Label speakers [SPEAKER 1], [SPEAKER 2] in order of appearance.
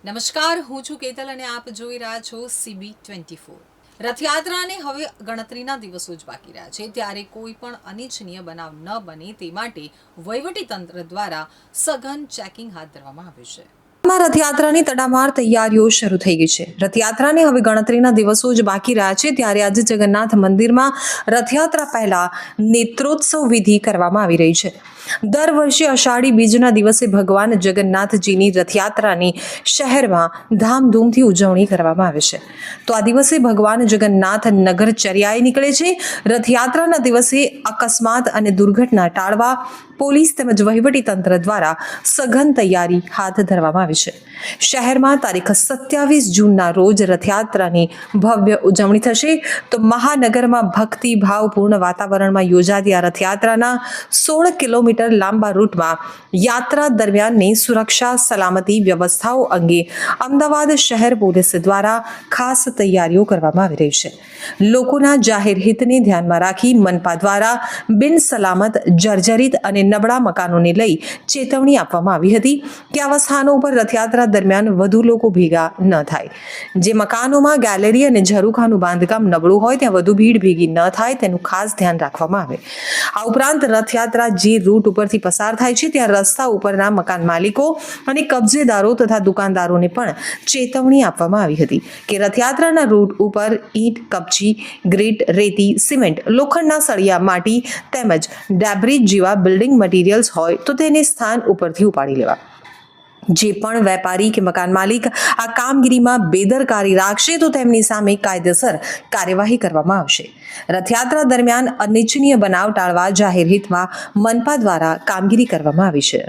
[SPEAKER 1] નમસ્કાર, હું છું કેતલ અને આપ જોઈ રહ્યા છો CB24। રથયાત્રાને હવે ગણતરીના દિવસો જ બાકી રહ્યા છે, ત્યારે કોઈ પણ અનિચ્છનીય બનાવ ન બને તે માટે વહીવટીતંત્ર દ્વારા સઘન ચેકિંગ હાથ ધરવામાં આવ્યું છે। રથયાત્રાની તડામાર તૈયારીઓ શરૂ થઈ ગઈ છે। રથયાત્રાને હવે ગણતરીના દિવસો જ બાકી રહ્યા છે, ત્યારે આજે જગન્નાથ મંદિરમાં રથયાત્રા પહેલા નેત્રોત્સવ વિધિ કરવામાં આવી રહી છે। દર વર્ષે અષાઢી બીજના દિવસે ભગવાન જગન્નાથજીની રથયાત્રાની શહેરમાં ધામધૂમથી ઉજવણી કરવામાં આવે છે। તો આ દિવસે ભગવાન જગન્નાથ નગરચર્યાએ નીકળે છે। રથયાત્રાના દિવસે અકસ્માત અને દુર્ઘટના ટાળવા પોલીસ તેમજ વહીવટી તંત્ર દ્વારા સઘન તૈયારી હાથ ધરવામાં આવી છે। શહેરમાં તારીખ 27 જૂનના રોજ રથયાત્રાની ભવ્ય ઉજવણી થશે। તો મહાનગરમાં ભક્તિભાવપૂર્ણ વાતાવરણમાં યોજાતી આ રથયાત્રાના 16 કિલોમીટર લાંબા રૂટમાં યાત્રા દરમિયાનની સુરક્ષા સલામતી વ્યવસ્થાઓ અંગે અમદાવાદ શહેર પોલીસ દ્વારા ખાસ તૈયારીઓ કરવામાં આવી રહી છે। લોકોના જાહેર હિતને ધ્યાનમાં રાખી મનપા દ્વારા બિન સલામત, જર્જરિત અને નબળા મકાનોને લઈ ચેતવણી આપવામાં આવી હતી કે આવા સ્થાનો પર રથયાત્રા દરમિયાન વધુ લોકો ભેગા ન થાય। જે મકાનોમાં ગેલેરી અને ઝરૂખાનું બાંધકામ નબળું હોય ત્યાં વધુ ભીડ ભેગી ન થાય તેનું ખાસ ધ્યાન રાખવામાં આવે। આ ઉપરાંત રથયાત્રા જે રૂટ ઉપરથી પસાર થાય છે ત્યાં રસ્તા ઉપરના મકાન માલિકો અને કબજેદારો તથા દુકાનદારોને પણ ચેતવણી આપવામાં આવી હતી કે રથયાત્રાના રૂટ ઉપર ઈંટ, કપચી, ગ્રીટ, રેતી, સિમેન્ટ, લોખંડના સળિયા, માટી તેમજ ડેબ્રિજ જેવા બિલ્ડિંગ મટીરિયલ્સ હોય તો તેને સ્થાન ઉપરથી ઉપાડી લેવા। જે પણ વેપારી કે મકાન માલિક આ કામગીરીમાં બેદરકારી રાખશે તો તેમની સામે કાયદેસર કાર્યવાહી કરવામાં આવશે। રથયાત્રા દરમિયાન અનિચ્છનીય બનાવ ટાળવા જાહેર હિતમાં મનપા દ્વારા કામગીરી કરવામાં આવી છે।